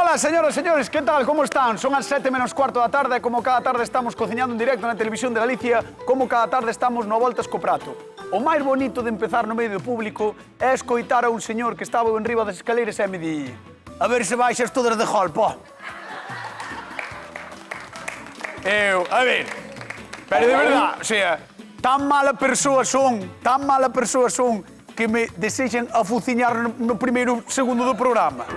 Ola, señoras e señores, que tal, como están? Son as 7 menos cuarto da tarde, como cada tarde estamos cociñando en directo na Televisión de Galicia, como cada tarde estamos no Voltas co Prato. O máis bonito de empezar no medio público é escoitar a un señor que estaba en riba das escaleiras e me di: a ver se baixas todas de golpe. A ver, pero de verdad, o sea, tan mala persoa son, que me desexan afuciñar no primeiro segundo do programa.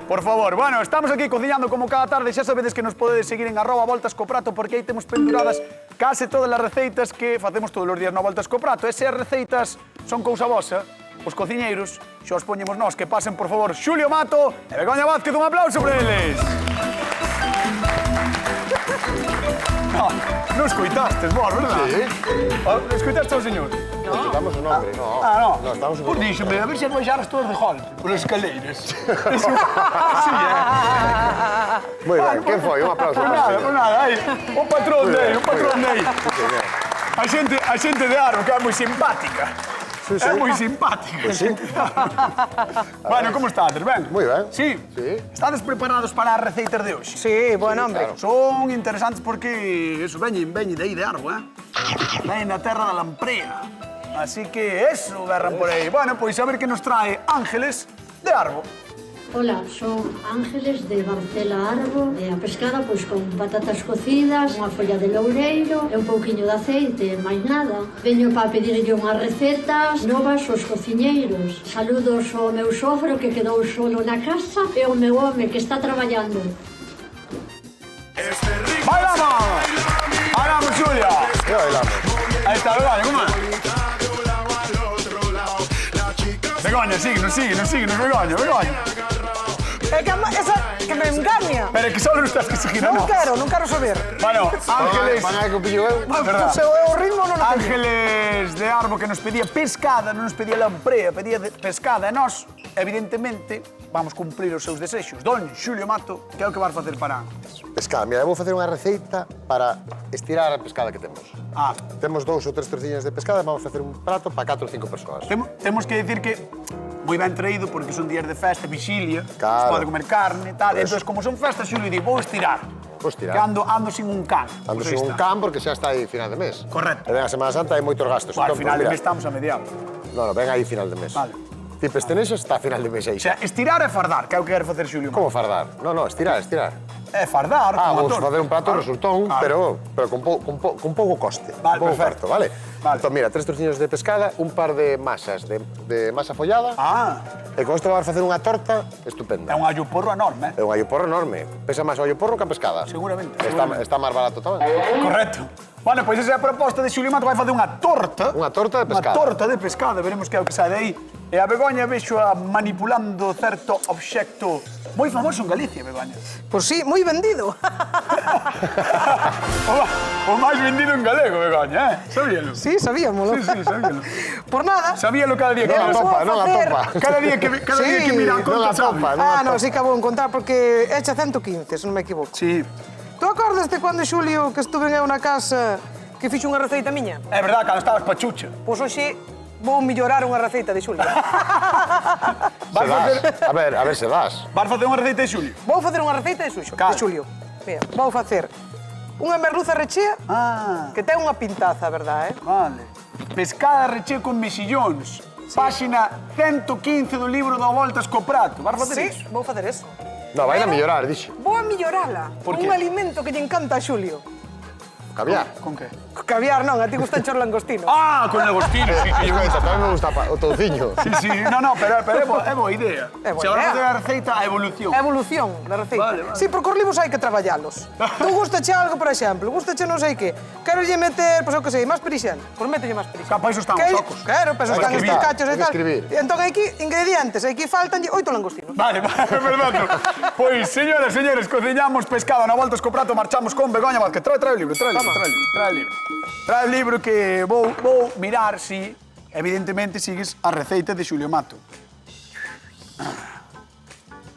Por favor, bueno, estamos aquí cociñando como cada tarde, xa sabedes que nos podedes seguir en @voltascoprato porque aí temos penduradas case todas as receitas que facemos todos os días no Voltas co Prato. E se as receitas son cousa vosa, os cociñeiros, xa os poñemos nós, que pasen, por favor, Xulio Mato e Begoña Vázquez, un aplauso para eles. No escoitastes vos, verdad? Sí. Escoitaste ao señor? No escoitamos o nombre, no. Ah, no? No, estamos... Pois díxome, a ver se as baixaras todas de golpe, por escaleiras. Sí, Moi ben, quen foi? Un aplauso. Por nada, aí, o patrón dei. A xente de Aro, que é moi simpática. É moi simpática. Bueno, como estades, ben? Moi ben. Sí? Estades preparados para as receitas de hoxe? Sí, buen hombre. Son interesantes porque, eso, veñen de aí de Arbo, veñen da terra da Lamprea. Así que eso, berran por aí. Bueno, pois a ver que nos trae Ángeles de Arbo. Ola, son Ángeles de Barcela Arbo e a pescada pois con patatas cocidas, unha folla de loureiro e un pouquiño de aceite, máis nada. Veño para pedirlle unhas recetas novas aos cociñeiros. Saludos ao meu sogro que quedou solo na casa e ao meu home que está traballando. ¡Bailamos! ¡Bailamos, Xulia! Que bailamos? Aí está, Begoña, como é? Begoña, síguenos, Begoña. É que esa que me engaña. Pero é que solo nos tens que seguir a Non nós. quero saber. Bueno, Ángeles... Van a que pillo eu? verdad. O ritmo non o teño. Ángeles de Arbo que nos pedía pescada, non nos pedía lamprea, pedía pescada. E nós, evidentemente, vamos cumprir os seus desexos. Don Xulio Mato, que é o que vas facer para Ángeles? Pescada. Mira, eu vou facer unha receita para estirar a pescada que temos. Temos 2 ou 3 trociñas de pescada e vamos facer un prato para 4 ou 5 persoas. Temos que decir que moi ben traído porque son días de festa, vixilia, Claro. se pode comer carne e tal. Entón, como son festas, Xulio di, vou estirar. Vou estirar. Que ando sin un can. Ando Pois sin aí un está. can porque xa está aí final de mes. Correcto. E ven a Semana Santa hai moitos gastos. Bueno, al Entón, final de mira, mes estamos a mediados. No, ven aí final de mes. Vale. Ti pestenexas, está a final de mes aí. O sea, estirar e fardar, que é o que quere facer Xulio Mato. Como fardar? No, estirar. É fardar, Vamos como facer un prato Claro. resultón, Claro. pero con pouco coste. Vale, con pouco perfecto. farto, vale? Vale. Entón, mira, 3 trociños de pescada, un par de masas de masa follada, e con isto vas facer unha torta estupenda. É un allo porro enorme, É un allo porro enorme. Pesa máis o allo porro que a pescada. Seguramente. Está máis barato tamén. Correcto. Bueno, pois esa é a proposta de Xulio Mato, vai facer unha torta. Unha torta de pescada. Unha torta de pescada, veremos que é o que sai de aí. E a Begoña vexo manipulando certo obxecto moi famoso en Galicia, Begoña. Pois sí, moi vendido. O máis vendido en galego, Begoña, Sabíalo? Sí, sabíamolo. Sí, sabíalo. Por nada. Sabíalo cada día que Non a mira. topa, non a topa. Cada día que mira a non conta, a topa, non a Ah, no, topa. sí que vou encontrar porque echa 115, se non me equivoco. Sí. Tú acordaste cando, Xulio, que estuve eu na casa que fixo unha receita miña? É verdad, cando estabas pachucha. Pois hoxe vou mellorar unha receita de Xulio. Se das. A ver se das. Vas facer unha receita de Xulio. Vou facer unha receita de Xulio. Mira, vou facer unha merluza rechea que ten unha pintaza, verdad, Vale. Pescada rechea con mexillóns. Páxina 115 do libro do Voltas co Prato. Vas facer Sí, iso? vou facer eso. No, vai a mellorar, dixo. Vou a mellorala Por con qué? un alimento que lle encanta a Xulio. Caviar. Con que? Caviar non, a ti gustan os langostinos. Con agostino, sí. Escoita, tamén me gusta o touciño. Sí, no, pero é boa idea. É boa Se agora idea. facer a receita, a evolución. Evolución da receita. Vale. Sí, porque os libros hai que traballalos. Tú gustache algo, por exemplo, gustache non sei que. Quero lle meter, pois eu que sei, máis perixel. Pois mételle máis perixel. Para iso están os socos. Claro, para iso Hai que están escribir, estes cachos e hai que tal. escribir. E entón hai aquí ingredientes, aquí faltanlle 8 langostinos. Vale, perfecto. Pois, señoras, señores, cociñamos pescado na Voltas co Prato, marchamos con Begoña Vázquez. Trae o libro, trae o libro que vou mirar si, evidentemente, sigues a receita de Xulio Mato.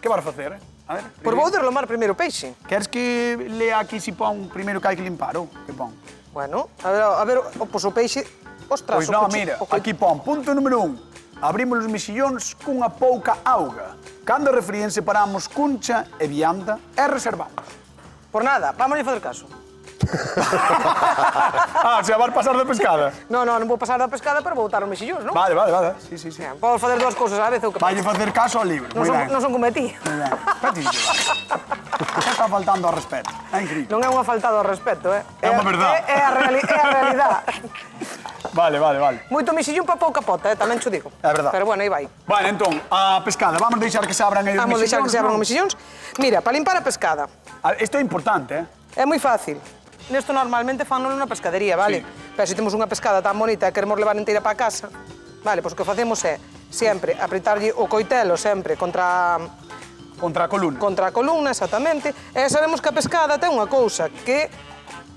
Que vas facer, A ver. Pois vou derlomar primeiro o peixe. Queres que lea aquí si pon primeiro que hai que limpar, ou que pon? Bueno, a ver, pois o peixe... Ostras, Pois non, mira, aquí pon, punto número 1. Abrimos os mexillóns cunha pouca auga. Cando referían separamos cuncha e vianda e reservamos. Por nada, vamos a facer caso. Ah, se vas pasar de pescada. Non vou pasar da pescada, pero vou botar os mexillóns, non? Vale. Sí. Podes facer dúas cousas a vez, ou que Vai facer caso ao libro. non Moi son, ben. non son como a ti. Moi ben. Patillo. Xa está faltando ao respeto. É increíble. Non é unha faltada ao respeto, é? É unha verdade. É a realidade. Vale. Moito mexillón para pouca pota, tamén xo digo. É verdade. Pero bueno, aí vai. Bueno, entón, a pescada. Vamos deixar que se abran aí os Vamos deixar que se abran os mexillóns. mexillóns. Mira, para limpar a pescada, Isto é importante, é moi fácil. Nesto normalmente fanlo nunha pescadería, vale? Sí. Pero se temos unha pescada tan bonita e queremos levar inteira para casa, vale, pois o que facemos é sempre apretarlle o coitelo sempre contra Contra a columna. a columna, exactamente, e sabemos que a pescada ten unha cousa que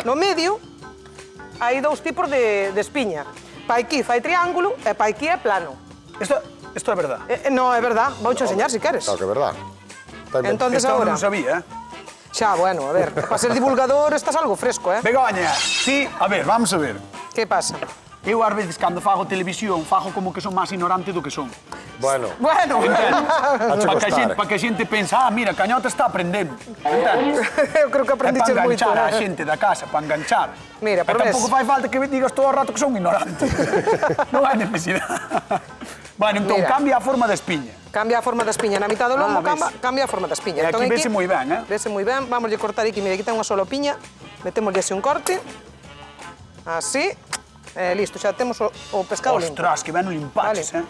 no medio hai dous tipos de espiña. Pa aquí fai triángulo e pa aquí é plano. Isto é verdad. Non, é verdad, vouche enseñar se queres. Claro que é verdad. Entonces Isto agora, non sabía, xa, bueno, a ver, para ser divulgador estás algo fresco, Begoña, ti, a ver, vamos a ver. Que pasa? Eu ás veces cando fago televisión fago como que son máis ignorante do que son. Bueno, Bueno, hache costar. Para que a xente pensa, mira, Cañota está aprendendo. Entendes? eu creo que É aprendiches para moito. enganchar a xente da casa, para enganchar. Mira, pero pero ves. tampouco fai falta que me digas todo o rato que son ignorante. Non hai necesidade. Bueno, entón, Mira. cambia a forma da espiña. Cambia a forma da espiña na mitad do lombo, ves. cambia a forma da espiña. E aquí vese moi ben, Vese moi ben, vamos a cortar aquí, mira, aquí ten unha sola piña, metémoslle así un corte, así, listo, xa temos o pescado limpo. Ostras, que ben o limpaches, Vale.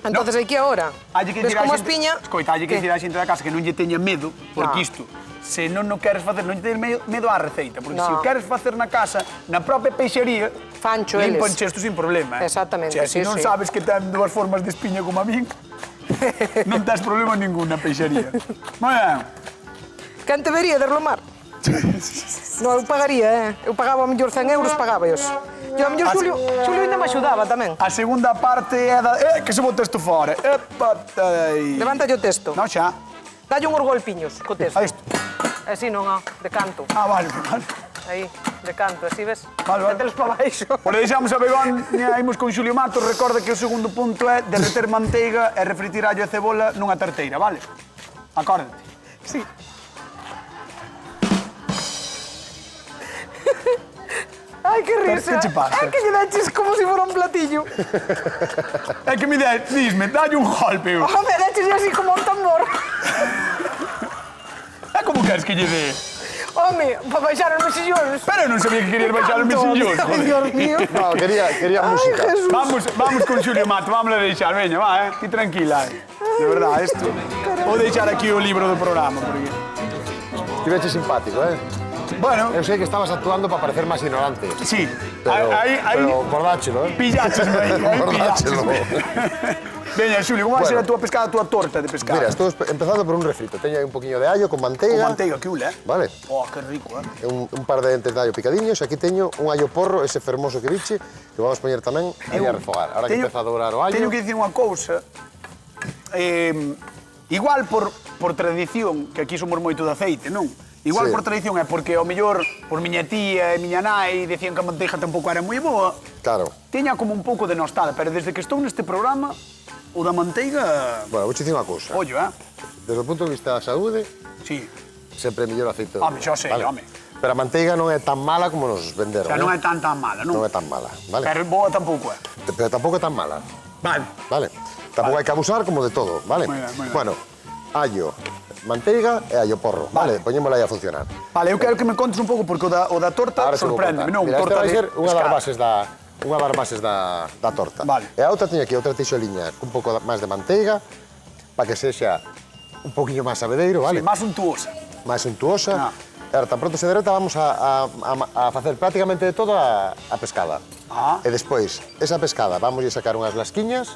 Entonces aquí ahora, Halle que ves dicir á como a xente- espiña... Escoita, hai que Que? dicir a xente da casa que non lle teña medo, porque No. isto, se non o queres facer, non lle teñas medo á receita, porque No. se o queres facer na casa, na propia peixería, Fancho limpan eles. chesto sin problema. Exactamente, O sea, se sí, non sí. sabes que ten dúas formas de espiña como a min, non tens problema ningún na peixería. Moi ben. Quen te vería de relomar? Non, eu pagaría, Eu pagaba a mellor 100 euros, pagabaos. E a mellor Xulio ainda me axudaba tamén. A segunda parte é da... que se bote isto fora. Epa, aí. Levantalle o texto. Non, xa. Dalle uns golpiños co texto. A isto. Así non, de canto. Vale. Aí, de canto, así ves? Vale. Mételos para baixo. Por deixamos a Begoña, imos con Xulio Matos. Recorda que o segundo punto é derreter manteiga e refritir allo e cebola nunha tarteira, vale? Acórdate. Sí. Ai, que risa. Que che pasa? É que lle daches como se fora un platillo. É que me disme, dalle un golpe. Eu. Home, daches así como un tambor. É como queres que lle dé? Home, para baixar os mexillóns. Pero eu non sabía que querías baixar os mexillóns, Ai, joder. Dios mío. No, quería música. Ai, Jesús. Vamos con Xulio Mato, vamos a deixar, veña, va, ti tranquila. De verdade, isto. Vou deixar aquí o libro do programa, porque... Estiveche simpático, Bueno, Eu sei que estabas actuando para parecer máis ignorante. sí, Pero, aí pero cordáchelo, Pilláchesme aí, Cordáchelo. Veña, Xulio, como vai ser a Bueno. túa pescada, a túa torta de pescado? Mira, estou empezando por un refrito. Teño aí un poquinho de allo con Con manteiga. manteiga, que ule, Vale. Oh, que rico, Un par de dentes de allo picadiños. Aquí teño un allo porro, ese fermoso que viche, que vamos poñer tamén aí a refogar. Ahora que empeza a dourar o allo... Teño que dicir unha cousa. Igual por tradición, que aquí somos moito de aceite, non? Igual Sí. por tradición é porque, ao mellor, por miña tía e miña nai decían que a manteiga tampouco era moi boa. Claro. Tiña como un pouco de nostalgia, pero desde que estou neste programa, o da manteiga... Bueno, vou dicir unha cousa. Ollo, Desde o punto de vista da saúde, Sí. sempre é mellor o aceite de Home, xa sei, home. Pero a manteiga non é tan mala como nos venderon. O sea, non é tan mala, non? Non é tan mala, vale? Pero boa tampouco é. Pero tampouco é tan mala, Vale. vale? Tampouco hai que abusar como de todo, vale? Moi ben, moi ben. Bueno, allo, manteiga e allo porro, vale? Poñémola aí a funcionar. Vale, eu quero que me contes un pouco, porque o da torta Ahora te vou sorprende, contar. non? Mira, esta Torta vai de ser unha das pescado. bases da torta. Vale. E a outra teño aquí outra tixoliña cun pouco máis de manteiga para que sexa un poquinho máis sabedeiro, vale? Sí, máis untuosa. Máis untuosa. Ah. E ahora, tan pronto se derreta, vamos a facer prácticamente de todo a pescada. Ah. E despois, esa pescada, vamos a sacar unhas lasquiñas,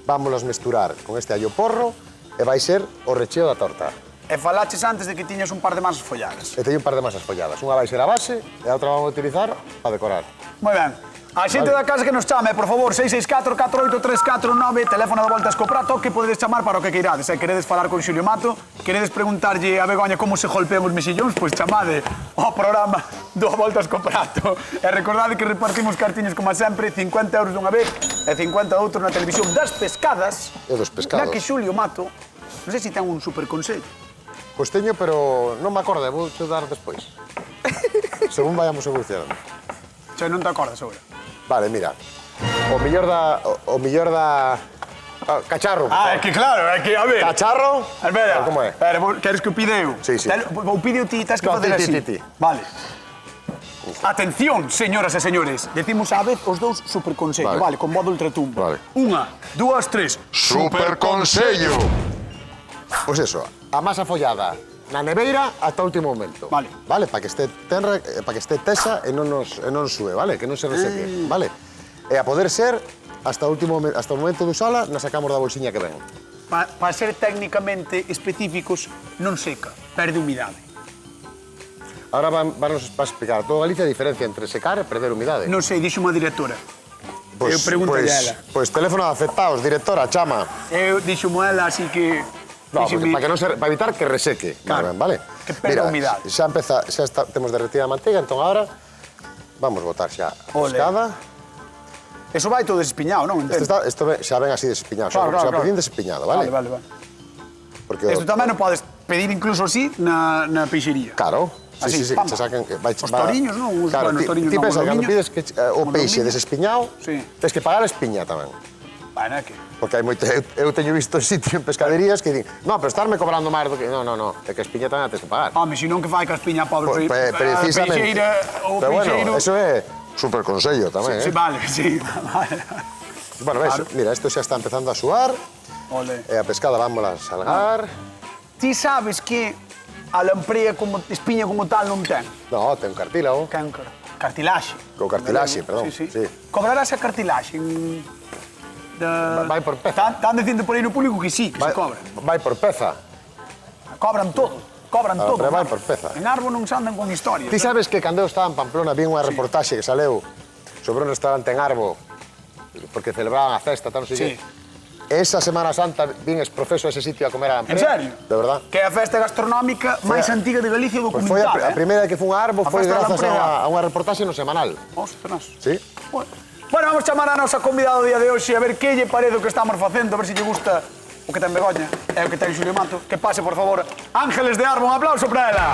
vámonos mesturar con este allo porro e vai ser o recheo da torta. E falaches antes de que tiñas un par de masas folladas. E teño un par de masas folladas. Unha vai ser a base e a outra vamos a utilizar para decorar. Moi ben. A xente da casa que nos chame, por favor, 664-48349, teléfono de voltas co prato, que podedes chamar para o que queirades. Se queredes falar con Xulio Mato, queredes preguntarlle a Begoña como se golpean os mexillóns, pois chamade ao programa do Voltas co prato. E recordade que repartimos cartiños, como sempre, 50 euros dunha vez e 50 outros na televisión das pescadas, E dos pescados. na que Xulio Mato Non sei se ten un superconsello. Pois teño, pero non me acordo, vou te dar despois. Según vayamos evolucionando. Xa non te acordas agora. Vale, mira. O millor da... Cacharro. É que claro, é que, a ver... Cacharro? Espera, Como é? espera, queres que o pide eu? Sí, sí. O pide o ti, tens que No, facer ti, así. ti. Vale. Atención, señoras e señores. Decimos á vez os dous superconsello, vale, con modo ultratumbo. Vale. 1, 2, 3. Superconsello. Pois eso, a masa follada na neveira ata o último momento. Vale. Vale, para que este tesa e non sube, vale? Que non se reseque, vale? E a poder ser, hasta o momento de usala, na sacamos da bolsiña que ven. Para ser técnicamente específicos, non seca, perde humidade. Ahora vanos a explicar a toda Galicia a diferencia entre secar e perder humidade. Non sei, dixo unha directora. Eu pregúntalle a ela. Pois teléfono de afectados, directora, chama. Eu dixo ela, así que... No, para evitar que reseque, Claro, vale? que perda humidade. Xa temos derretida a manteiga, entón agora vamos botar xa a Ole. pescada. Eso vai todo desespiñado, non? Entendo. Isto xa ven así desespiñado, Claro, xa claro. pedín desespiñado, vale? Vale. Porque Isto tamén non podes pedir incluso así na peixería. Claro. Así, Sí, pam. que se saquen... Os toriños, non? Claro, Bueno, os toriños ti non, pensa os que cando lomiños. pides o Os peixe lomiños. desespiñado, Sí. tens que pagar a espiña tamén. Bueno, é que... Porque hai moito... Eu teño visto en sitio en pescaderías que din no, pero estarme cobrando máis do que... No, é que a espiña tamén a tens que pagar. Home, se non que fai que a espiña pobre Precisamente. peixeira ou Pero peixeiro... bueno, eso é superconsello tamén, Sí, vale, sí, vale. Bueno, ves, Claro. mira, isto xa está empezando a suar Ole. e a pescada vámola a salgar. Ti sabes que a lamprea como espiña como tal non ten? No, ten cartílago. Ten cartilaxe. Co cartilaxe, perdón, sí. Cobrarás a cartilaxe Vai por peza. Están dicindo por aí no público que sí, que se cobra. Vai por peza. Cobran todo. Cobran todo. pero vai claro. por peza. En Arbo non se andan con historias. Ti sabes que cando eu estaba en Pamplona vi unha reportaxe que saleu sobre un restaurante en Arbo porque celebraban a festa, tal, non sei Sí. que. Esa Semana Santa vin exprofeso a ese sitio a comer a lamprea. En serio? De verdad. Que é a festa gastronómica máis antiga de Galicia Pois foi documentada. a primeira que fun a Arbo A foi festa da grazas lamprea. a unha reportaxe no semanal. Ostras. Sí? Bueno, vamos chamar a nosa convidada do día de hoxe a ver que lle parece o que estamos facendo, a ver se lle gusta o que ten Begoña e o que ten Xulio Mato. Que pase, por favor, Ángeles de Arbo, un aplauso para ela.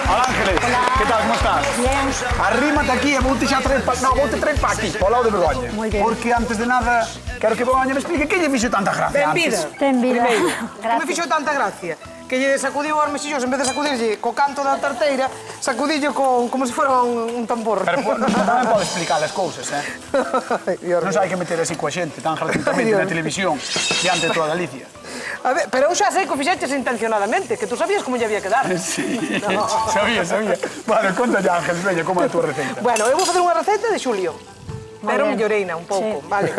Hola, Ángeles. Que tal, como estás? Bien. Arrímate aquí e voute xa traer pa... No, voute traer pa aquí, ao lado de Begoña. Muy bien. Porque antes de nada, quero que Begoña me explique que lle fixo tanta gracia Benvida. antes. Ten vida. Primeiro, que me Gracias. fixo tanta gracia que lle sacudiu os mexillóns, en vez de sacudirlle co canto da tarteira, sacudillo como se fora un tambor. Pero tamén pode explicar as cousas, Non se hai que meter así coa xente tan gratuitamente na televisión diante de toda Galicia. A ver, pero eu xa sei que o fixeches intencionadamente, que tú sabías como lle había que dar. Sí, sabía. Bueno, conta ya, Ángeles, veña, como é a túa receita. Bueno, eu vou facer unha receita de Xulio. Moi Pero ben. melloreina un pouco, Sí. vale?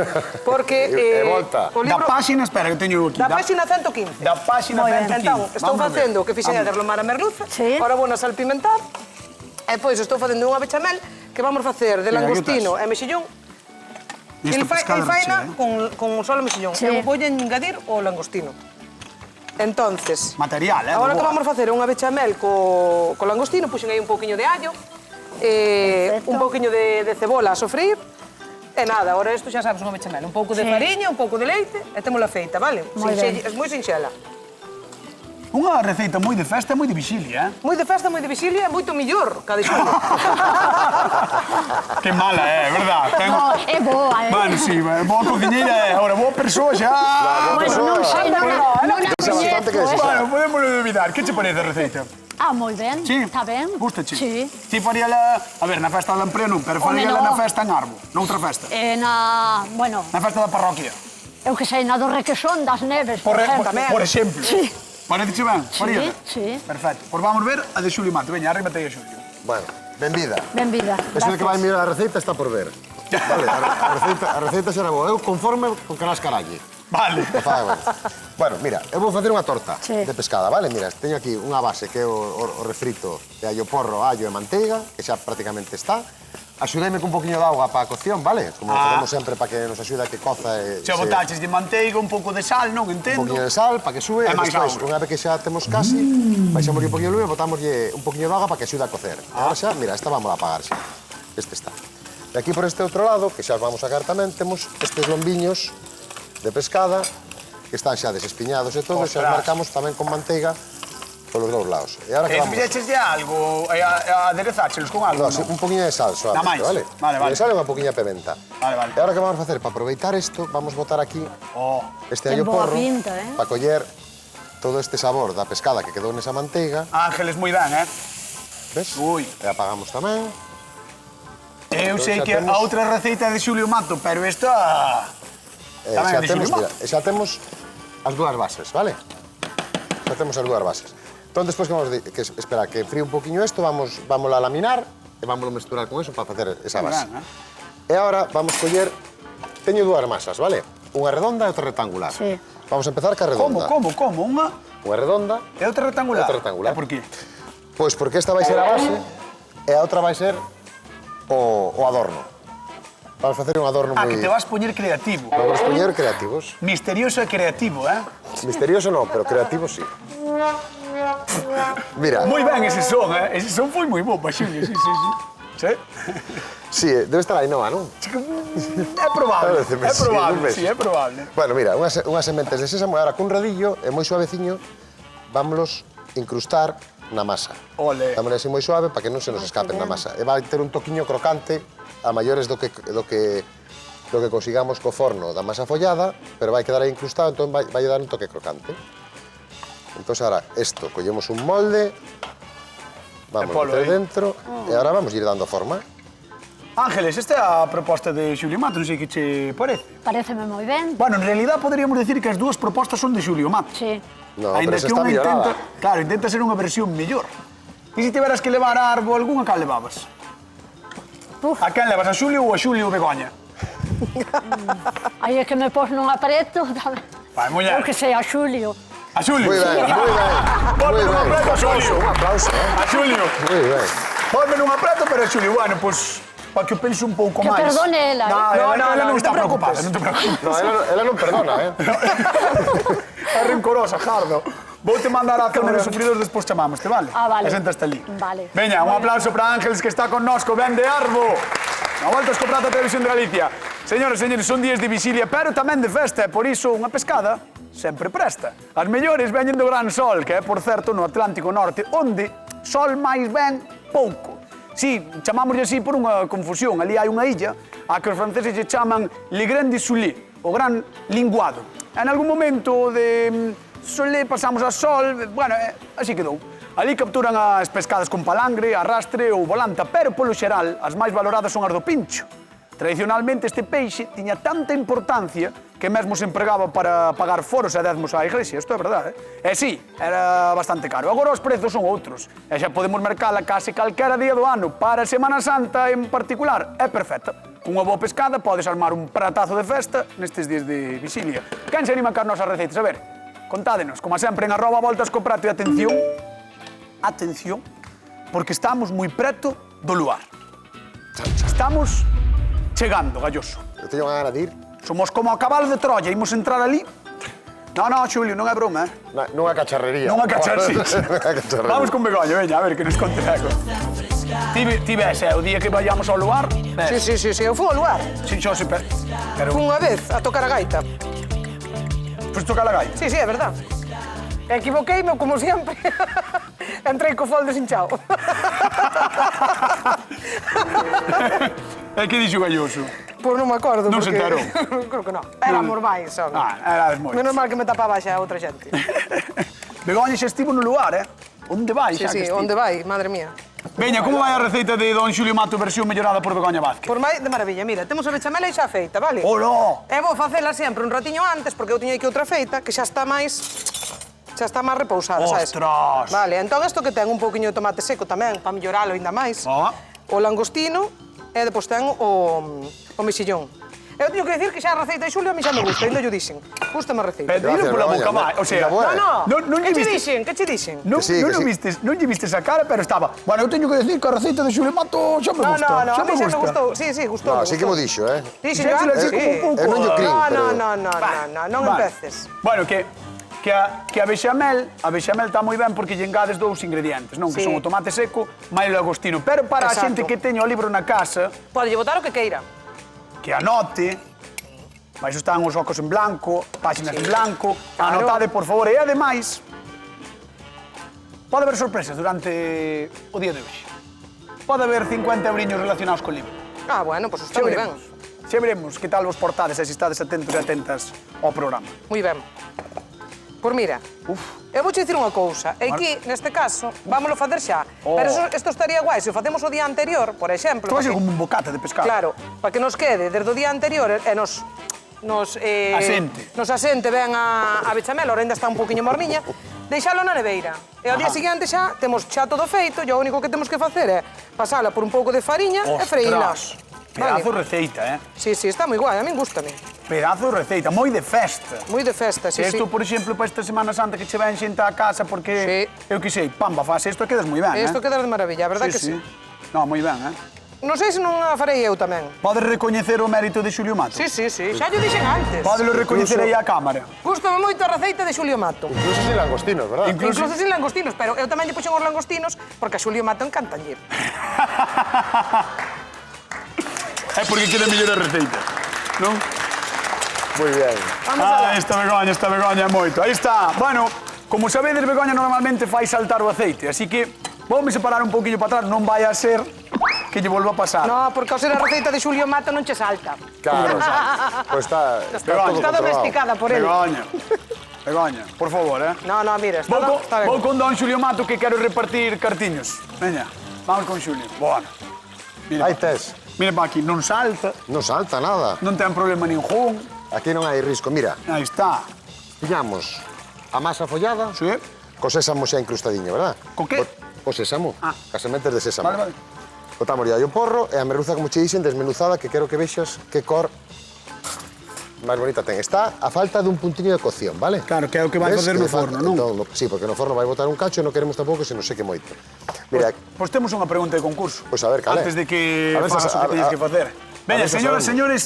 Porque E volta. o Da libro páxina, espera, que teño aquí. da páxina 115. Da páxina Moi ben. 115. Entón, estou Vamos a ver. facendo o que fixen a Vamos. derlomar a merluza, Sí. ahora vou a salpimentar, e pois estou facendo unha bechamel que vamos facer de Mira, aquí langostino e mexillón. Isto Il pescado faina recheo, con solo mexillón. Sí. Eu vou engadir o langostino. Entonces, Material, agora que boa. vamos facer é unha bechamel co langostino, puxen aí un pouquiño de allo, Perfecto. un pouquiño de cebola a sofreír, e nada, agora isto xa sabes unha bechamel, un pouco de Sí. fariña, un pouco de leite, e témola feita, vale? Moi ben. É moi sinxela. Unha receita moi de festa e moi de vixilia, Moi de festa, moi de vixilia, e moito millor, cada xulio. Que mala, verdad. No, é boa, Bueno, sí, boa cociñeira é. Agora, boa persoa xa... Bueno, non sei, non a Deixa bastante que coñezo, desexar. Bueno, podemos olvidar. Que che parece a receita? Ah, moi ben. Sí? Está ben. Gustache? Sí. Ti faría la... A ver, na festa da Lamprea non, pero faría Home, na no. festa en Arbo, noutra festa. Bueno, Na festa da parroquia. eu que sei, na do Requesón das Neves, por exemplo. por exemplo. Sí. Parece ben? Faría? sí. Perfecto. Pois vamos ver a de Xulio Mato. Veña, arrímate aí a Xulio. Bueno, benvida. Benvida. Eso de que vai Gracias. mirar a receita está por ver. Vale, a receita será boa. Eu conforme con que nas caralle. Vale. Bueno, mira, eu vou facer unha torta Sí. de pescada, vale? Mira, teño aquí unha base que é o refrito de allo porro, allo e manteiga, que xa prácticamente está. Axudeime con un poquinho de auga para a cocción, vale? Como facemos sempre para que nos axude a que coza e... Xa botaches de manteiga, un pouco de sal, non Un entendo. poquinho de sal para que sube, E e máis despois, auga. unha vez que xa temos casi, baixamos un poquinho de lume e botamoslle un poquinho de auga para que axude a cocer. Agora xa, mira, esta vamos a apagar xa. Este está. E aquí por este outro lado, que xa os vamos a sacar tamén, temos estes lombiños de pescada que están xa desespiñados e todo, xa os Ostras. marcamos tamén con manteiga polos dous lados. E agora que E vamos... fixeches ya algo, aderezáchelos con algo, No, sí, un poquinho de sal Nada máis. solamente, vale? Vale, vale. De sal e unha poquinha de pimenta. Vale, vale. E agora que vamos a facer, para aproveitar isto, vamos botar aquí Oh, este Ten allo boa porro pinta, eh? para coller todo este sabor da pescada que quedou nesa manteiga, Ángeles moi ben, ves? Ui. E apagamos tamén. Eu sei xa que temos- a outra receita é de Xulio Mato, pero esta... E Tamén xa é de temos, Xulio mira, e xa temos as dúas bases, vale? Xa temos as dúas bases. Entón, despois que vamos que espera que fríe un poquinho isto, vamos a laminar e vamos a mesturar con eso para facer esa Moi base. ben, E agora vamos coller... Teño dúas masas, vale? Unha redonda e outra rectangular. Sí. Vamos a empezar ca redonda. Como? Unha Unha redonda, e outra rectangular? Outra rectangular. E por qué? pois porque esta vai ser a base e a outra vai ser o adorno. Vamos a facer un adorno Ah, moi... que te vas poñer creativo. Vamos a poñer creativos. Misterioso e creativo, Misterioso non, pero creativo sí. Mira, Moi ben ese son, Ese son foi moi bo, Xulio, sí. sí, debe estar aí nova, non? É probable, Pareceme, é sí, probable, un beso. sí, é probable. Bueno, mira, unhas sementes de sésamo, e agora cun rodillo e moi suaveciño, vámonos incrustar na masa. Ole. Dámosle así moi suave para que non se nos escapen na masa. E vai ter un toquiño crocante a maiores do que consigamos co forno da masa follada, pero vai quedar aí incrustado, entón vai dar un toque crocante. Entón, ahora, isto, collemos un molde, vamos a polo meter aí. dentro, e agora vamos a ir dando forma. Ángeles, esta é a proposta de Xulio Mato, non sei que che parece. Pareceme moi ben. Bueno, en realidad poderíamos decir que as dúas propostas son de Xulio Mato. Sí. No, Aínda pero esa que está unha mellorada. Claro, intenta ser unha versión mellor. E se tiveras que levar a Arbo algunha, cal levabas? Uf. A quen levas, a Xulio ou a Xulio Begoña? Aí é que me pos nun apreto. Vai, muller. Eu que sei, a Xulio. A Xulio. Moi ben, moi ben. Ponme Moi nun ben. apreto a Xulio. Un aplauso, A Xulio. Moi ben. Ponme nun apreto, pero a Xulio, bueno, pois... Para que o pense un pouco Que máis. perdone ela, ela non non te está preocupes. preocupada, non te preocupes. No, ela non perdona, É rencorosa, Jardo. Vou te mandar a zona de sufridos, despois chamámoste, vale? Ah, vale. E sentaste ali. Vale. Veña, un aplauso para Ángeles, que está connosco, ben de Arbo. A volta esco Prata Televisión de Galicia. Señores, son días de visilia, pero tamén de festa, e por iso unha pescada sempre presta. As mellores veñen do Gran Sol, que é, por certo, no Atlántico Norte, onde sol máis ben pouco. Sí, chamámoslle así por unha confusión. Ali hai unha illa a que os franceses lle chaman Le Grand du Soleil, o gran linguado. En algún momento de Soleil pasamos a Sol, bueno, así quedou. Ali capturan as pescadas con palangre, arrastre ou volanta, pero polo xeral as máis valoradas son as do pincho. Tradicionalmente este peixe tiña tanta importancia que mesmo se empregaba para pagar foros e dezmos á iglesia, isto é verdade. E sí, era bastante caro. Agora os prezos son outros, e xa podemos mercala case calquera día do ano. Para a Semana Santa en particular é perfecta. Cunha boa pescada podes armar un pratazo de festa nestes días de visilia. Quen se anima a as nosas receitas? A ver, contádenos, como sempre en @voltascoprato e atención, atención, porque estamos moi preto do luar. Estamos chegando, Galloso. Eu teño unha gana de ir Somos como a cabalo de Troia, imos entrar ali. No, Xulio, non é broma, nunha cacharrería. Non a cacharsis. Nunha cacharrería. Vamos con Begoña, veña, a ver, que nos conte algo. Ti ves, o día que vayamos ao lugar, ves. Sí, eu fui ao lugar. Sí, xo, pero... Fui unha vez a tocar a gaita. Pues toca la gaita. Sí, é verdad. Equivoqueime, como sempre. Entrei co fol deshinchado. E que dixo Galloso? Pois non me acordo. Non se porque- enterou. Creo que non. Éramos máis, son. Erades moi. Menos mal que me tapaba xa outra xente. Begoña xa estivo no lugar, Onde vai Sí, xa que sí, estivo? onde vai, madre mía. Veña, como vai a receita de Don Xulio Mato versión mellorada por Begoña Vázquez? Por máis de maravilla, mira, temos a bechamela xa feita, vale? Olá! E vou facela sempre un ratiño antes, porque eu tiño aquí outra feita, que xa está máis repousada, sabes? Ostras! Vale, entón isto que ten un pouquiño de tomate seco tamén, para melloralo ainda máis. Ah. O langostino, e depois ten o mexillón. Eu teño que dicir que xa a receita de Xulio a mí xa me gusta, ainda yo dixen. Gústame a receita. Pero dilo Gracias, pola boca Begoña. vai, o sea... Bueno. No, lle que che viste- dixen, que che dixen? Non, Que sí, non que o sí. vistes, non lle vistes a cara, pero estaba... Bueno, eu teño que decir que a receita de Xulio Mato xa me No, gusta. a xa mí xa me gustou. Sí, gustou. No, sí que mo dixo, Dixen Xa yo se la antes, checo sí. un pouco. Eu non lle crin, pero... Non Vale. empeces. Bueno, que a bechamel está moi ben porque lle engades dous ingredientes, non? Que Sí. son o tomate seco máis o agostino. Pero para a Exacto. xente que teña o libro na casa, Pode botar o que queira. que anote Vais están os ocos en blanco, páxinas en blanco, Claro. anotade, por favor. E ademais, pode haber sorpresas durante o día de hoxe. Pode haber 50 euriños relacionados co libro. Ah, bueno, pues está Xa moi ben. veremos. Xa veremos que tal vos portades e se estades atentos e atentas ao programa. Moi ben. Pois mira, eu vou te dicir unha cousa. E aquí, neste caso, vámoslo facer xa. Oh. Pero isto estaría guai se o facemos o día anterior, por exemplo. Isto vai ser porque- como un bocata de pescado. Claro, para que nos quede desde o día anterior e nos asente ben a bechamel, ahora ainda está un poquinho morniña, deixalo na neveira. E ao día Ajá. seguinte xa temos xa todo feito, e o único que temos que facer é pasala por un pouco de fariña e freíla. Pedazo de receita, Sí, sí, está moi guai, a min gustame. Pedazo de receita, moi de festa. Moi de festa, sí, sí. Isto, por exemplo, para esta Semana Santa que che ven xente a casa porque, eu que sei, pamba, faz isto e quedas moi ben, Isto queda de maravilla, a verdad que sí. No, moi ben, Non sei se non a farei eu tamén. Podes recoñecer o mérito de Xulio Mato? Sí, sí, sí, xa yo dixen antes. Podelo recoñecer aí á cámara. Gústame moito a receita de Xulio Mato. Incluso sin langostinos, verdad? Incluso sin langostinos, pero eu tamén lle puxen os langostinos porque a Xulio Mato encantanlle. É porque queda mellor a receita, non? Muy bien. Vamos alá. Esta vergoña é moito. Aí está. Bueno, como sabedes, Begoña normalmente fai saltar o aceite, así que vamos separar un pouquinho para atrás, non vai a ser que lle volva a pasar. No, porque ao ser a receita de Xulio Mato non che salta. Claro, pues está todo Está controlado. domesticada por él. Begoña, Begoña, por favor, No, no, mira, está ben. Vou con don Xulio Mato que quero repartir cartiños. Veña, vamos con Xulio. Bueno. Mira, Aí tes. mira para aquí, non salta, Non salta nada. non ten problema ningún. Aquí non hai risco. Mira, Aí está. pillamos a masa follada, Sí. co sésamo xa incrustadiño, verdad? Co que? Co sésamo. Ah. Casementes de sésamo. Vale, vale. Botamos aí o porro e a merluza, como che dixen, desmenuzada, que quero que vexas que cor máis bonita ten. Está a falta dun puntiño de cocción, vale? Claro, que é o que vai Ves? facer no Que forno, non? Entón, sí, porque no forno vai botar un cacho e non queremos tampouco que se nos seque moito. Mira, Pois temos unha pregunta de concurso. Pois a ver, cal é? Antes de que A ver se fagas o sa- que teñes que facer. Veña, ver se señoras e sabemos. señores,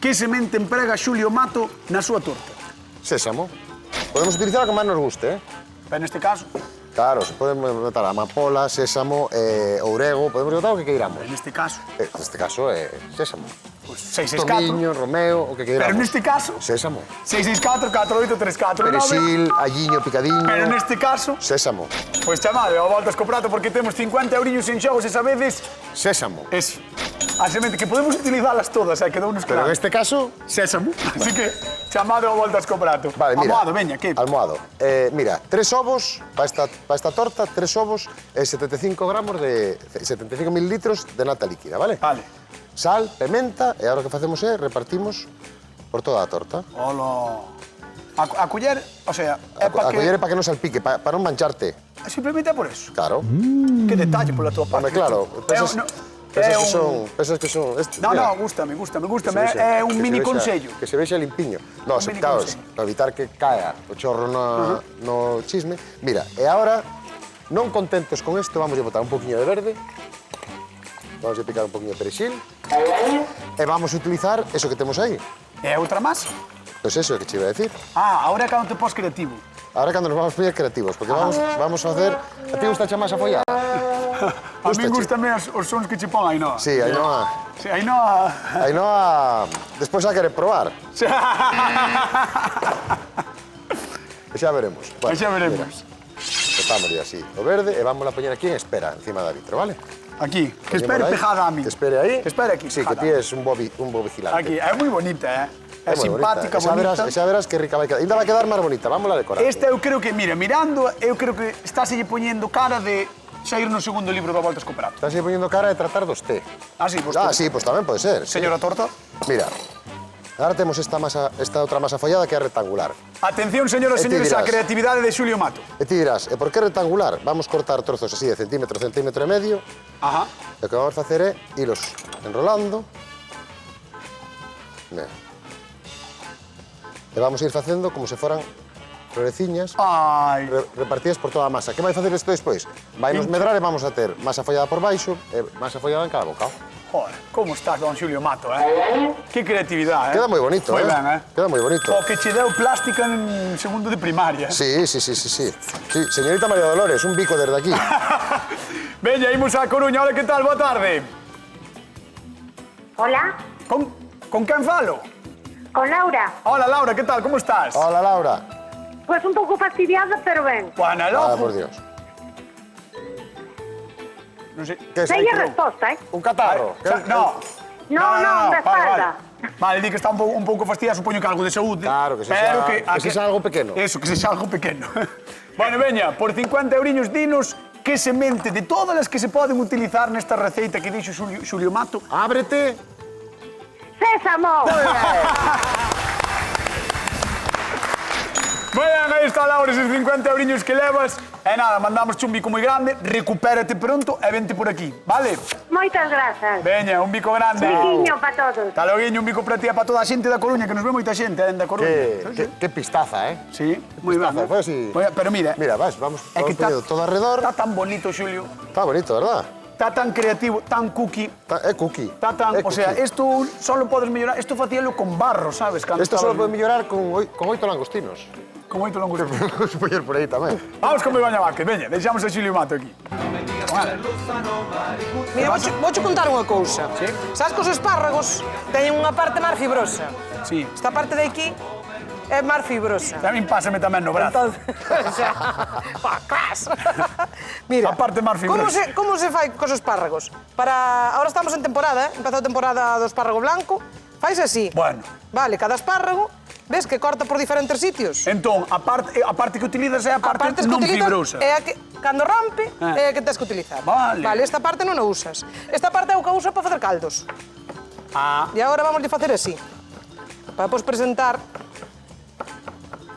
que semente emprega Xulio Mato na súa torta? sésamo. Podemos utilizar o que máis nos guste, eh? Pero neste caso, Claro, se podemos botar amapola, sésamo, ourego, podemos botar o que queiramos. neste caso, Neste caso é sésamo. pois 664. Tomiño, romeo, o que queiramos. Pero neste caso, Sésamo. 664 4834 Perexil, alliño picadiño. Pero neste caso, Sésamo. pois chamade ao voltas co prato porque temos 50 euriños en xogo, se sabedes, Sésamo. es a semente que podemos utilizalas todas, que dounos Pero claro. en este caso, Sésamo. Así que chamade ao voltas co prato. vale, mira. Almohado, veña, que Almohado. Mira, 3 ovos para esta torta, 3 ovos e 75 gramos de 75 mililitros de nata líquida, vale? Vale. Sal, pementa e agora o que facemos é repartimos por toda a torta. Olo. A culler, o sea, é A para que... coller é para que non salpique, para non mancharte. Simplemente é por eso. Claro. Que detalle pola tua parte. Home, claro. Pensas, pensas que son... No, mira, gústame. que se vexa, É un que se mini vexa- consello. Que se vexa limpiño. No, Un mini claro, consello. para evitar que caia o chorro no chisme. Mira, e agora, non contentos con isto, vamos a botar un poquinho de verde. Vamos a picar un poquinho de perexil. E vamos a utilizar eso que temos aí. E outra máis? Pois eso que che iba a decir. Agora é cando te pos creativo. Ahora cando nos vamos poñer creativos, porque vamos a facer... A ti gusta a masa follada? A mí Gústache? gustame os sons que che pon Ainhoa. Sí, Ainhoa... Sí, Ainhoa... Ainhoa... Despois a querer probar. Sí. E xa veremos. Aí xa veremos. Botamos así o verde e vamos a poñer aquí en espera, encima da vitro, vale? Aquí, que espere Poñémola aí. pejada a mí. Que espere aí. Que espere aquí, Sí, que pejada. ti és un bo vigilante. Aquí, é moi bonita, É moi simpática, bonita. bonita. Xa verás que rica vai quedar. Ainda vai quedar máis bonita, vamos a decorar. Esta eu creo que, mira, mirando, eu creo que estáse poñendo cara de sair no segundo libro da Voltas co Prato. Estás aí poñendo cara de tratar dos té. Ah, sí, pois Sí, pois tamén pode ser. sí. Señora Torta. Mira, agora temos esta outra masa follada que é rectangular. Atención, señoras E e ti señores, a dirás. creatividade de Xulio Mato. E ti dirás, e por que rectangular? Vamos cortar trozos así de centímetro e medio. Ajá. E o que vamos a facer é ilos enrolando. Mira. E vamos a ir facendo como se foran floreciñas Ai, repartidas por toda a masa. Que vai facer isto despois? Vai nos medrar e vamos a ter masa follada por baixo e masa follada en cada bocado. joder, como estás, don Xulio Mato, Que creatividade, Queda moi bonito, Moi ben, Queda moi bonito. O que che deu plástica en segundo de primaria. Sí. Sí, señorita María Dolores, un bico desde aquí. Veña, imos a Coruña. Hola, que tal? Boa tarde. Hola, Con quen falo? Con Laura. Hola, Laura, ¿qué tal? ¿Cómo estás? Hola, Laura. Pues un pouco fastidiada, pero ben. Juana, el Ah, ojo. por Dios. No sé. Que Sei a resposta, Un catarro. No. No, da espalda. Vale, di que está un pouco fastidiada, supoño que algo de saúde. Claro, que pero sexa algo pequeno. Eso, que sexa algo pequeno. Bueno, veña, por 50 euriños dinos que semente de todas as que se poden utilizar nesta receita que dixo Xulio Mato. Ábrete. Sésamo. Vean, aí está, Laura, esos 50 euriños que levas. E nada, mandamos un bico moi grande, recupérate pronto e vente por aquí, vale? Moitas grazas. Veña, un bico grande. Biquiño para todos. Hasta loguiño, un bico para ti e para toda a xente da Coruña, que nos ve moita xente, da Coruña. Qué pistaza, ¿eh? Sí, moi ben. Pistaza, fue así. Pero mira, Mira, vamos é que poniendo todo alrededor. Está tan bonito, Xulio. Está bonito, ¿verdad? Está tan creativo, tan cookie. Es cookie. Está tan, É o sea, cookie. esto solo podes mellorar. Esto facíalo con barro, sabes? Cando Esto solo estabas- puede mellorar con 8 langostinos. Con moito longo. Vamos a poner por ahí tamén. Vamos con Begoña Vázquez, veña, deixamos a Xulio Mato aquí. Mira, vouche contar unha cousa. Sí. Sabes que os espárragos teñen unha parte máis fibrosa. Sí. Esta parte de aquí é máis fibrosa. Tamén pásame tamén no brazo. Entonces, xa, pa, clas. Mira, A parte máis fibrosa. como se fai cos espárragos? Ahora estamos en temporada, empezou a temporada do espárrago blanco, fais así. Bueno. Vale, cada espárrago, ves que corta por diferentes sitios. Entón, a parte que utilizas é a parte non fibrosa. É a que, cando rompe, é a que tens que utilizar. Vale. Vale, esta parte non a usas. Esta parte é o que usa para facer caldos. Ah, E agora vamos a facer así. Para depois presentar...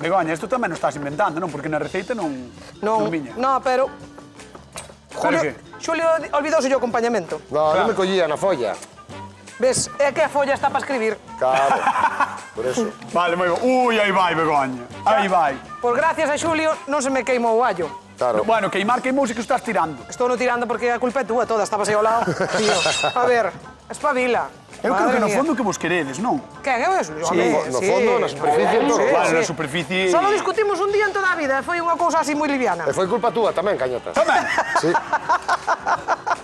Begoña, isto tamén o estás inventando, non? Porque na receita non viña. No, pero... Pero que? Xulio olvidouse o acompañamento. No, Claro. non me collía na folla. Ves, é que a folla está para escribir. Claro. Por eso. Vale, moi ben. Ui, aí vai, Begoña. Aí vai. Pois gracias a Xulio non se me queimou o allo. Claro. Bueno, queimar queimouse que o estás tirando. Estou no tirando porque a culpa é túa toda, estabas aí ao lado. Tío, a ver, espabila. Eu creo Madre que no mía. fondo que vos queredes, non? Que é eso? Sí, no fondo, na superficie, en todo. Vale, na superficie... Solo discutimos un día en toda a vida, foi unha cousa así moi liviana. E foi culpa túa tamén, cañotas. Tamén. Sí.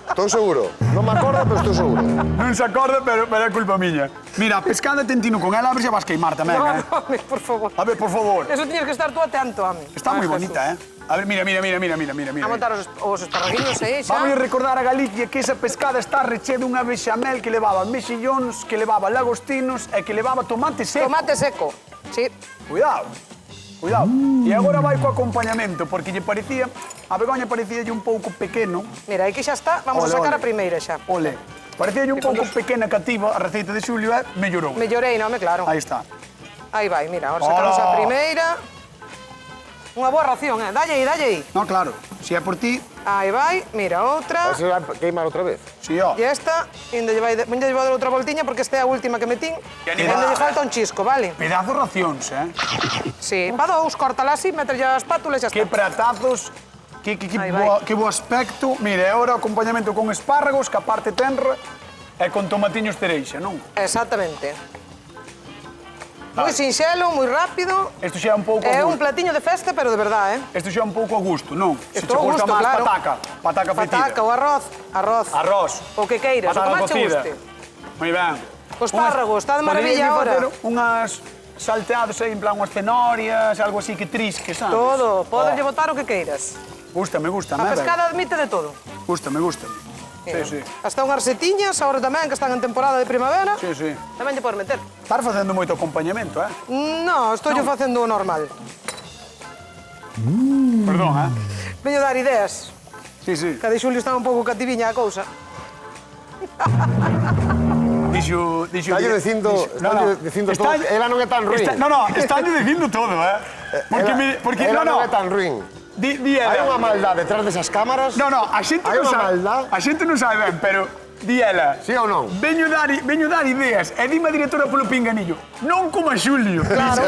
Estou seguro. Non me acordo, pero estou seguro. Non se acorda, pero é culpa miña. Mira, a pescada tentino con ela, a ver se vas queimar tamén, No, eh? no, por favor. A ver, por favor. Eso tienes que estar tú atento a mí. Está moi bonita, eh? A ver, mira. A montar os esparraguiños aí, xa. Vamos a recordar a Galicia que esa pescada está rechea dunha bechamel que levaba mexillóns, que levaba lagostinos e que levaba tomate seco. Tomate seco. Sí. Cuidado. E agora vai co acompañamento, porque lle parecía... A Begoña parecíalle un pouco pequeno. Mira, aquí xa está. Vamos Ole, a sacar ole. a primeira xa. Ole. Parecíalle un pouco pequena cativa a receita de Xulio e mellorou. Mellorei, non me claro. Aí está. Aí vai, mira, ahora sacamos Hola. a primeira. Unha boa ración, dalle aí. No, claro. Si é por ti, Aí vai, mira, outra. Se vai queimar outra vez. si, ó. E esta, ainda lle vai dar outra voltiña porque esta é a última que metín. Que E ainda lle falta un chisco, vale? Pedazo racións, eh? Sí, pa dous, córtala así, mételle a espátula e xa Que está. pratazos, que Aí vai. bo aspecto. Mire, agora o acompañamento con espárragos, que a parte tenra, e con tomatiños cereixa, non? Exactamente. Moi sinxelo, moi rápido. Isto xa é un pouco É a un gusto. platiño de festa, pero de verdade, Isto xa é un pouco a gusto, non? Se Estou che a gusta gusto, máis claro. pataca fritida. Pataca ou arroz. Arroz. O que queiras, o que Patata máis che cocida. guste. Moi ben. O espárrago, está de maravilla ahora. Facer unhas salteados aí, en plan unhas cenorias, algo así que trisque, sabes? Todo, podes Oh, botar o que queiras. Gústame, A pescada admite de todo. Gústame. Mira, Sí. Hasta unhas setiñas, agora tamén, que están en temporada de primavera. Sí. Tamén lle podes meter. Estás facendo moito acompañamento, eh? No, estou yo facendo o normal. Perdón, eh? Veño dar ideas. Sí. Que de Xulio está un pouco cativiña a cousa. Dixo... Estálle dicindo todo. Ela non é tan ruín. Estálle dicindo todo, eh? Porque ela no. non é tan ruín. Di Hai ela. unha maldade detrás desas cámaras. No, a xente Hai non unha sabe. maldad. A xente non sabe ben, pero di ela. Sí ou non? Veño dar ideas e dime a directora polo pinganillo. Non como a Xulio. Claro.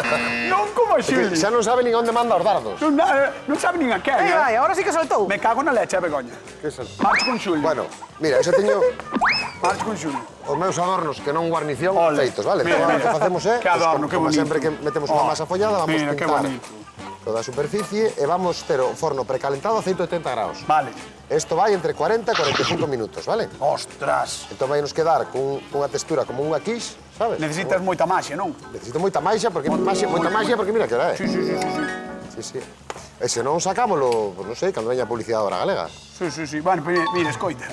Non como a Xulio. Xa non sabe nin onde manda os dardos. Non sabe nin a quen, Vai, agora sí que soltou. Me cago na leche, Begoña. Que é eso? Marcho con Xulio. Bueno, mira, eu xa teño Marcho con Xulio. os meus adornos que non guarnición Ole. feitos, vale? Mira, Entón, o mira. que facemos é, Que adorno, como que bonito. sempre que metemos unha masa follada, vamos Mira, que pintar bonito. toda a superficie e vamos ter o forno precalentado a 180 graus. Vale. Isto vai entre 40 e 45 minutos, vale? Ostras. Entón vai nos quedar con unha textura como unha quiche, sabes? Necesitas moita maxia, non? Necesito moita maxia porque mira que hora é. Sí, sí, sí, sí. Sí, sí. E se non sacámoslo, pues non sei, cando veña a publicidade da hora galega. Sí, sí, sí. Bueno, pues, mira, escoita.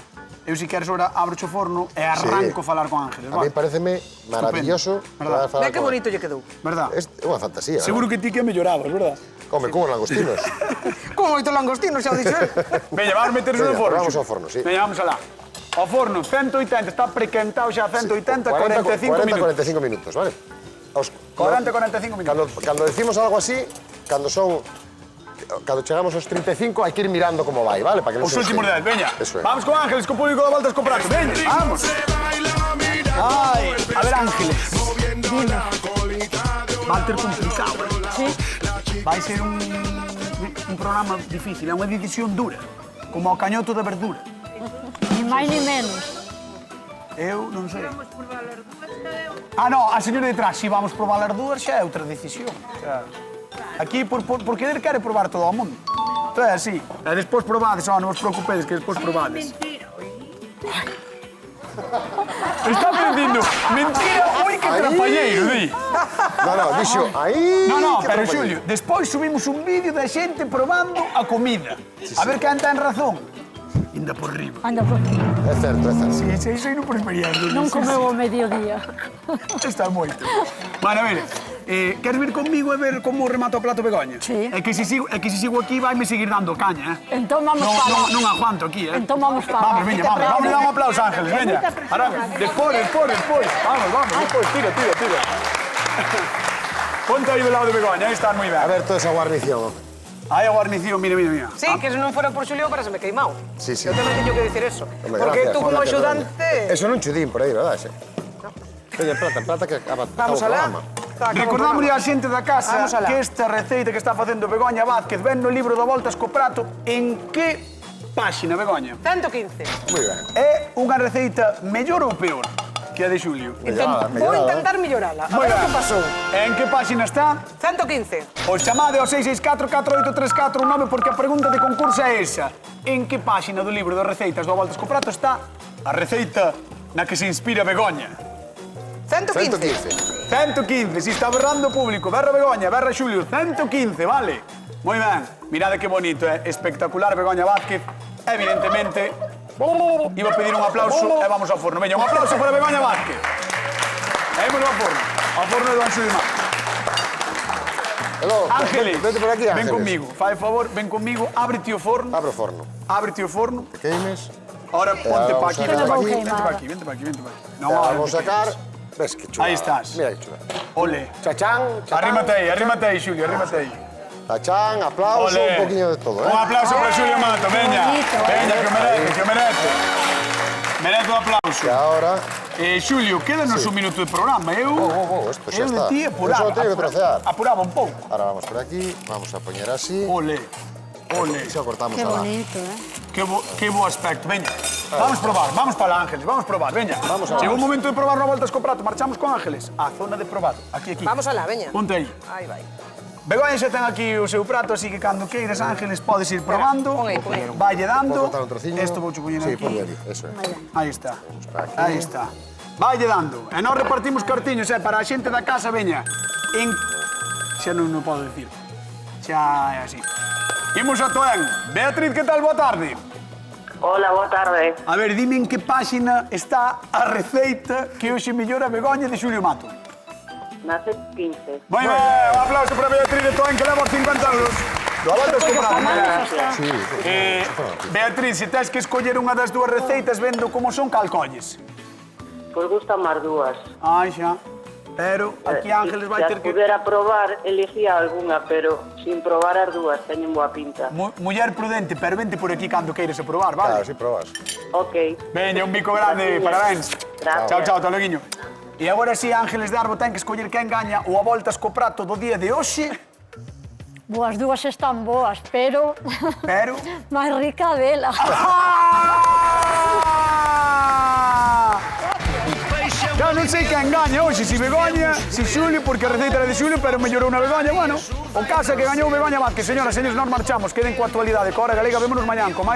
Eu, se queres, ahora abro o forno e arranco a falar con Ángeles, A mí vale? pareceme maravilloso Verdad. poder falar Ve que con bonito lle quedou. Verdad? É unha fantasía, Seguro que ti que mellorabas, verdad? Come, como langostinos. Como moito langostino, xa o dixo el. Veña, vamos meterse no Veña, forno. vamos ao forno, sí. Veña, vamos alá. O forno, 180, está prequentado xa a 180, 45 minutos. 45 minutos, vale? 40, 45 minutos. Cando decimos algo así, cando chegamos aos 35, hai que ir mirando como vai, vale? Para que non Os se últimos nos 10, veña. Eso é. Vamos con Ángeles, con público de Voltas con Prato. Veña, vamos. Ai, a ver, Ángeles. Va a ter complicado. Sí. Vai ser un programa difícil, é unha decisión dura. Como o cañoto da verdura. Ni máis ni menos. Eu non sei. Ah, no, a señora detrás, si vamos probar as dúas, xa é outra decisión. Xa. Aquí, por querer, quere probar todo o mundo. Entón é así. E despois probades, non vos preocupedes, que despois probades. Está pedindo mentira, oi, que trapalleiro, di. No, dixo, aí... No, que pero trapalleiro. Xulio, despois subimos un vídeo da xente probando a comida. A ver quen ten razón. Inda por riba. Anda, por... É certo, é certo. Sí, iso non por experiencia. non Sí, comeu o mediodía. Está moito. Bueno, a ver, queres vir conmigo e ver como remato o plato Begoña? Sí. É que se sigo aquí vai me seguir dando caña, Entón vamos para... Non aguanto aquí, Entón vamos para... Vamos, veña, vamos dar un aplauso, Ángeles, veña. Despois. Vamos, despois, tira. Ponte aí do lado de Begoña, aí está moi ben. A ver toda esa guarnición. Aí a guarnición, mira. Sí, que se non fora por Xulio, para se me queimao. Sí, sí. Eu tamén teño que dicir eso. Hombre, Porque gracias, tú como gracias, axudante... Eso non chudín por aí, verdad? Oye, plata que acaba Vamos o alá. programa. Recordamos a xente da casa Vamos alá. que esta receita que está facendo Begoña Vázquez ven no libro da Voltas co Prato en que páxina, Begoña? 115. Moi ben. É unha receita mellor ou peor que a de Xulio? Mellorada, Vou mellorada. intentar mellorala. A Moi ver o ben. que pasou. En que páxina está? 115. Pois chamade ao 664-483419 porque a pregunta de concurso é esa. En que páxina do libro de receitas do Voltas co Prato está a receita na que se inspira Begoña? 115. 115, si está berrando o público. Berra Begoña, berra Xulio. 115, vale? Moi ben. Mirade que bonito, espectacular Begoña Vázquez. Evidentemente, iba a pedir un aplauso e vamos ao forno. Veña, un aplauso para Begoña Vázquez. E imos ao forno. Ao forno de Don Xulio Mar. Hello, Ángeles, vete por aquí, Ángeles. ven conmigo. Fai favor, ven conmigo. Ábrete o forno. Abro o forno. Ábrete o forno. Te queimes. Ahora ponte vamos pa aquí, a vente sacar. pa aquí, Vente vente pa aquí, vente pa aquí, vente pa aquí. No, Vamos a vente. sacar. Ves que chulada. Ahí estás. Mira que chulada. Ole. Chachán, Arrímate aí, Xulio, arrímate aí. Chachán, aplauso, Ole. un poquinho de todo, Un aplauso para Xulio Mato, veña. bonito, Veña, que merece, que merece. Merece o aplauso. Que ahora... Xulio, quédanos un minuto de programa. Esto xa eu de está. ti Eu apuraba. só teño que trocear. Apuraba un pouco. Ahora vamos por aquí, vamos a poñer así. Ole, ole. E xa cortamos Qué alá. bonito, Que bo aspecto. Veña, vamos probar, vamos para Ángeles, vamos probar, veña. Vamos a Chegou un vamos. momento de probar no Voltas co Prato. Marchamos con Ángeles á zona de probado. Aquí. Vamos alá, veña. Ponte aí. Aí vai. Begoña xa ten aquí o seu prato, así que cando queiras, Ángeles, podes ir probando. pon aí. Valle Vou dando. cortar un trociño. Esto vou poñer Sí, aquí. ponle ali, eso é. Aí está. para aquí. Aí está. Valle dando. E nós repartimos cartiños, para a xente da casa, veña. Xa non podo dicir. Xa é así. Imos a Toén. Beatriz, que tal? Boa tarde. Hola, boa tarde. A ver, dime en que páxina está a receita que hoxe mellora Begoña de Xulio Mato. Na 115. Moi ben, un aplauso para Beatriz de Toén, que leva os 50 euros. Do Voltas co Prato. Sí, Beatriz, se tens que escoller unha das dúas receitas vendo como son, cal colles? Pois gustan máis dúas. Ai, xa. Pero aquí Ángeles vai ter Se que... as pudera probar, elegía algunha, pero sin probar as dúas, teñen boa pinta. Muller prudente, pero vente por aquí cando queires a probar, claro, vale? si probas. Ok. Veña, un bico grande, parabéns. Gracias. Chao, chao, taloguiño. E agora si, Ángeles de Arbo ten que escoller quen gaña o a Voltas co Prato do día de hoxe, Boas dúas están boas, pero... pero... máis rica a vela. Ya non sei quen gaña hoxe, si Begoña, si Xulio, porque a receita era de Xulio, pero mellorou na Begoña, bueno. O casa que gañou Begoña Vázquez, señoras e señores, nós marchamos. Queden coa actualidade, coa Hora Galega, vémonos mañán, con máis